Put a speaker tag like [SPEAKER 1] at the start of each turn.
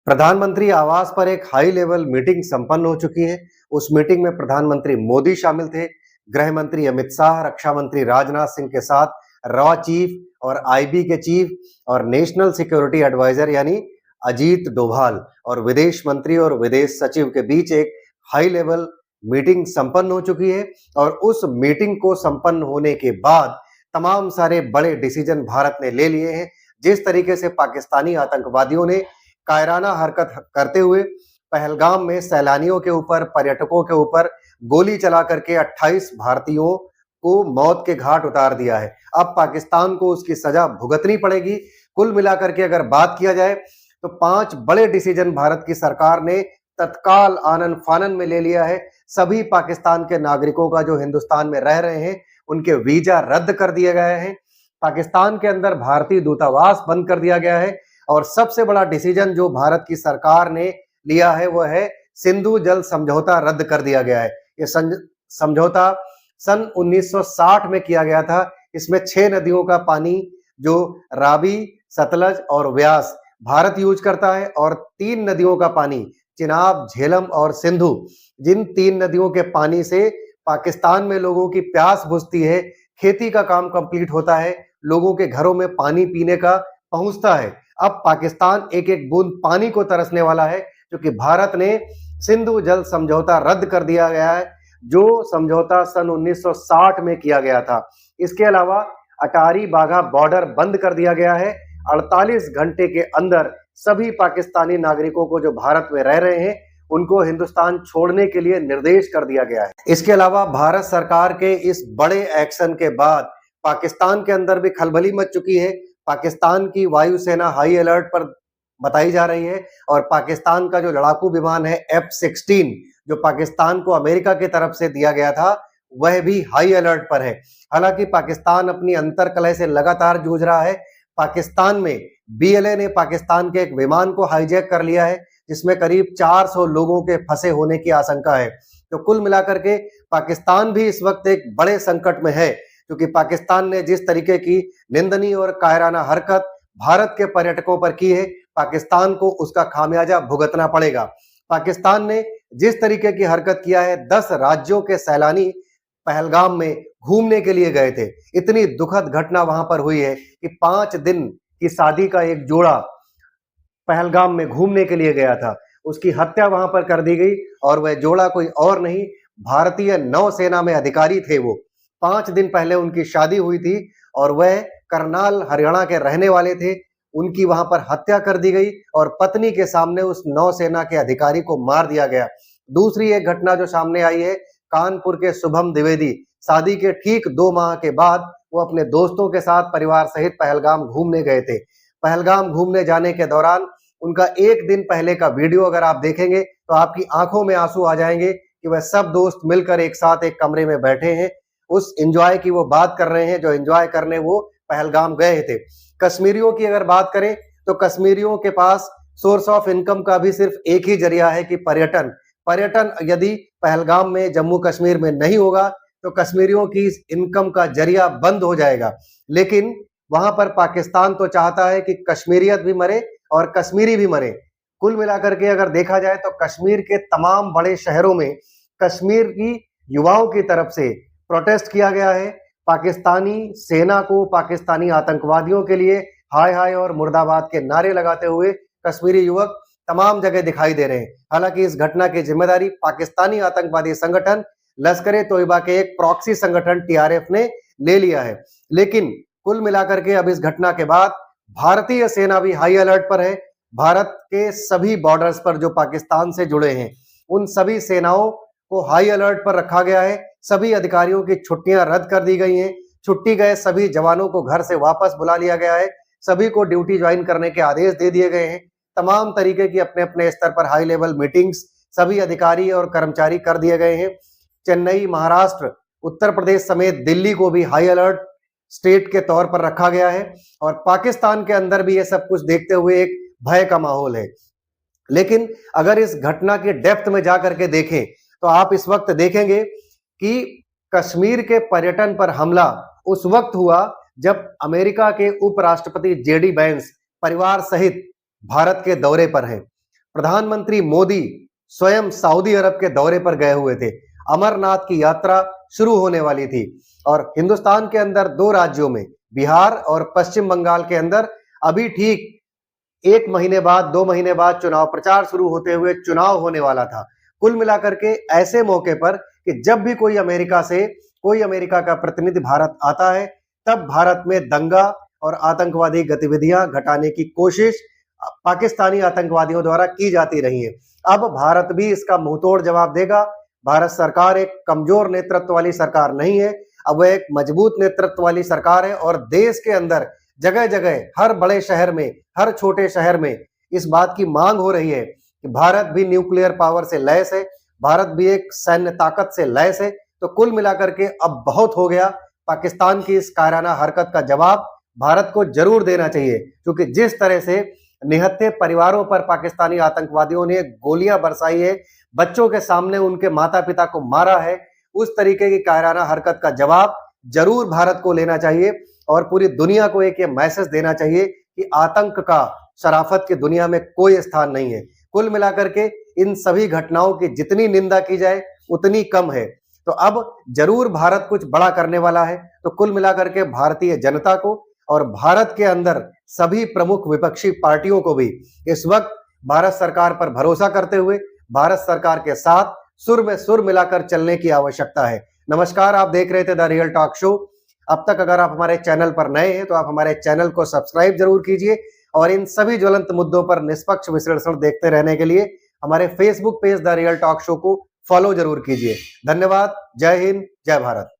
[SPEAKER 1] प्रधानमंत्री आवास पर एक हाई लेवल मीटिंग संपन्न हो चुकी है। उस मीटिंग में प्रधानमंत्री मोदी शामिल थे। गृह मंत्री अमित शाह, रक्षा मंत्री राजनाथ सिंह के साथ रॉ चीफ और आईबी के चीफ और नेशनल सिक्योरिटी एडवाइजर यानी अजीत डोभाल और विदेश मंत्री और विदेश सचिव के बीच एक हाई लेवल मीटिंग संपन्न हो चुकी है। और उस मीटिंग को संपन्न होने के बाद तमाम सारे बड़े डिसीजन भारत ने ले लिए हैं। जिस तरीके से पाकिस्तानी आतंकवादियों ने कायराना हरकत करते हुए पहलगाम में सैलानियों के ऊपर, पर्यटकों के ऊपर गोली चला करके 28 भारतीयों को मौत के घाट उतार दिया है। अब पाकिस्तान को उसकी सजा भुगतनी पड़ेगी। कुल मिलाकर के अगर बात किया जाए तो 5 बड़े डिसीजन भारत की सरकार ने तत्काल आनन फानन में ले लिया है। सभी पाकिस्तान के नागरिकों का जो हिंदुस्तान में रह रहे हैं उनके वीजा रद्द कर दिए गए हैं। पाकिस्तान के अंदर भारतीय दूतावास बंद कर दिया गया है। और सबसे बड़ा डिसीजन जो भारत की सरकार ने लिया है वो है सिंधु जल समझौता रद्द कर दिया गया है। ये समझौता सन 1960 में किया गया था। इसमें 6 नदियों का पानी जो रावी, सतलज और व्यास भारत यूज करता है और 3 नदियों का पानी चिनाब, झेलम और सिंधु, जिन 3 नदियों के पानी से पाकिस्तान में लोगों की प्यास बुझती है, खेती का काम कंप्लीट होता है, लोगों के घरों में पानी पीने का पहुंचता है। अब पाकिस्तान एक एक बूंद पानी को तरसने वाला है क्योंकि भारत ने सिंधु जल समझौता रद्द कर दिया गया है, जो समझौता सन 1960 में किया गया था। इसके अलावा अटारी बाघा बॉर्डर बंद कर दिया गया है। 48 घंटे के अंदर सभी पाकिस्तानी नागरिकों को जो भारत में रह रहे हैं उनको हिंदुस्तान छोड़ने के लिए निर्देश कर दिया गया है। इसके अलावा भारत सरकार के इस बड़े एक्शन के बाद पाकिस्तान के अंदर भी खलबली मच चुकी है। पाकिस्तान की वायुसेना हाई अलर्ट पर बताई जा रही है और पाकिस्तान का जो लड़ाकू विमान है F-16 जो पाकिस्तान को अमेरिका की तरफ से दिया गया था वह भी हाई अलर्ट पर है। हालांकि पाकिस्तान अपनी अंतर्कलह से लगातार जूझ रहा है। पाकिस्तान में BLA ने पाकिस्तान के एक विमान को हाईजैक कर लिया है जिसमें करीब 400 लोगों के फंसे होने की आशंका है। तो कुल मिलाकर के पाकिस्तान भी इस वक्त एक बड़े संकट में है क्योंकि पाकिस्तान ने जिस तरीके की निंदनीय और कायराना हरकत भारत के पर्यटकों पर की है, पाकिस्तान को उसका खामियाजा भुगतना पड़ेगा। पाकिस्तान ने जिस तरीके की हरकत किया है, 10 राज्यों के सैलानी पहलगाम में घूमने के लिए गए थे। इतनी दुखद घटना वहां पर हुई है कि 5 दिन की शादी का एक जोड़ा पहलगाम में घूमने के लिए गया था, उसकी हत्या वहां पर कर दी गई और वह जोड़ा कोई और नहीं, भारतीय नौसेना में अधिकारी थे। वो 5 दिन पहले उनकी शादी हुई थी और वह करनाल हरियाणा के रहने वाले थे। उनकी वहां पर हत्या कर दी गई और पत्नी के सामने उस नौसेना के अधिकारी को मार दिया गया। दूसरी एक घटना जो सामने आई है, कानपुर के शुभम द्विवेदी शादी के ठीक 2 माह के बाद वो अपने दोस्तों के साथ परिवार सहित पहलगाम घूमने गए थे। पहलगाम घूमने जाने के दौरान उनका 1 दिन पहले का वीडियो अगर आप देखेंगे तो आपकी आंखों में आंसू आ जाएंगे कि वह सब दोस्त मिलकर एक साथ एक कमरे में बैठे हैं, उस एंजॉय की वो बात कर रहे हैं जो एंजॉय करने वो पहलगाम गए थे। कश्मीरियों की अगर बात करें तो कश्मीरियों के पास सोर्स ऑफ इनकम का भी सिर्फ एक ही जरिया है कि पर्यटन। पर्यटन यदि पहलगाम में, जम्मू कश्मीर में नहीं होगा तो कश्मीरियों की इनकम का जरिया बंद हो जाएगा। लेकिन वहां पर पाकिस्तान तो चाहता है कि कश्मीरियत भी मरे और कश्मीरी भी मरे। कुल मिलाकर के अगर देखा जाए तो कश्मीर के तमाम बड़े शहरों में कश्मीर की युवाओं की तरफ से प्रोटेस्ट किया गया है। पाकिस्तानी सेना को पाकिस्तानी आतंकवादियों के लिए हाय हाय और मुर्दाबाद के नारे लगाते हुए कश्मीरी युवक तमाम जगह दिखाई दे रहे हैं। हालांकि इस घटना की जिम्मेदारी पाकिस्तानी आतंकवादी संगठन लश्कर तोयबा के एक प्रॉक्सी संगठन TRF ने ले लिया है। लेकिन कुल मिलाकर के अब इस घटना के बाद भारतीय सेना भी हाई अलर्ट पर है। भारत के सभी बॉर्डर्स पर जो पाकिस्तान से जुड़े हैं उन सभी सेनाओं को हाई अलर्ट पर रखा गया है। सभी अधिकारियों की छुट्टियां रद्द कर दी गई हैं। छुट्टी गए सभी जवानों को घर से वापस बुला लिया गया है। सभी को ड्यूटी ज्वाइन करने के आदेश दे दिए गए हैं। तमाम तरीके की अपने अपने स्तर पर हाई लेवल मीटिंग्स सभी अधिकारी और कर्मचारी कर दिए गए हैं। चेन्नई, महाराष्ट्र, उत्तर प्रदेश समेत दिल्ली को भी हाई अलर्ट स्टेट के तौर पर रखा गया है और पाकिस्तान के अंदर भी ये सब कुछ देखते हुए एक भय का माहौल है। लेकिन अगर इस घटना के डेप्थ में जाकर के देखें तो आप इस वक्त देखेंगे कि कश्मीर के पर्यटन पर हमला उस वक्त हुआ जब अमेरिका के उपराष्ट्रपति JD वैंस परिवार सहित भारत के दौरे पर हैं। प्रधानमंत्री मोदी स्वयं सऊदी अरब के दौरे पर गए हुए थे। अमरनाथ की यात्रा शुरू होने वाली थी और हिंदुस्तान के अंदर 2 राज्यों में, बिहार और पश्चिम बंगाल के अंदर अभी ठीक 1 महीने बाद, 2 महीने बाद चुनाव प्रचार शुरू होते हुए चुनाव होने वाला था। कुल मिलाकर के ऐसे मौके पर कि जब भी कोई अमेरिका का प्रतिनिधि भारत आता है, तब भारत में दंगा और आतंकवादी गतिविधियां घटाने की कोशिश पाकिस्तानी आतंकवादियों द्वारा की जाती रही है। अब भारत भी इसका मुंहतोड़ जवाब देगा। भारत सरकार एक कमजोर नेतृत्व वाली सरकार नहीं है, अब वह एक मजबूत नेतृत्व वाली सरकार है और देश के अंदर जगह-जगह, हर बड़े शहर में, हर छोटे शहर में इस बात की मांग हो रही है कि भारत भी न्यूक्लियर पावर से लैस है, भारत भी एक सैन्य ताकत से लैस है। तो कुल मिलाकर के अब बहुत हो गया। पाकिस्तान की इस कायराना हरकत का जवाब भारत को जरूर देना चाहिए, क्योंकि जिस तरह से निहत्थे परिवारों पर पाकिस्तानी आतंकवादियों ने गोलियां बरसाई है, बच्चों के सामने उनके माता-पिता को मारा है, उस तरीके की कायराना हरकत का जवाब जरूर भारत को लेना चाहिए और पूरी दुनिया को एक ये मैसेज देना चाहिए कि आतंक का शराफत की दुनिया में कोई स्थान नहीं है। कुल मिलाकर के इन सभी घटनाओं की जितनी निंदा की जाए उतनी कम है। तो अब जरूर भारत कुछ बड़ा करने वाला है। तो कुल मिलाकर के भारतीय जनता को और भारत के अंदर सभी प्रमुख विपक्षी पार्टियों को भी इस वक्त भारत सरकार पर भरोसा करते हुए भारत सरकार के साथ सुर में सुर मिलाकर चलने की आवश्यकता है। नमस्कार, आप देख रहे थे द रियल टॉक शो। अब तक अगर आप हमारे चैनल पर नए हैं तो आप हमारे चैनल को सब्सक्राइब जरूर कीजिए और इन सभी ज्वलंत मुद्दों पर निष्पक्ष विश्लेषण देखते रहने के लिए हमारे Facebook page the real talk show को फॉलो जरूर कीजिए। धन्यवाद। जय हिंद, जय भारत।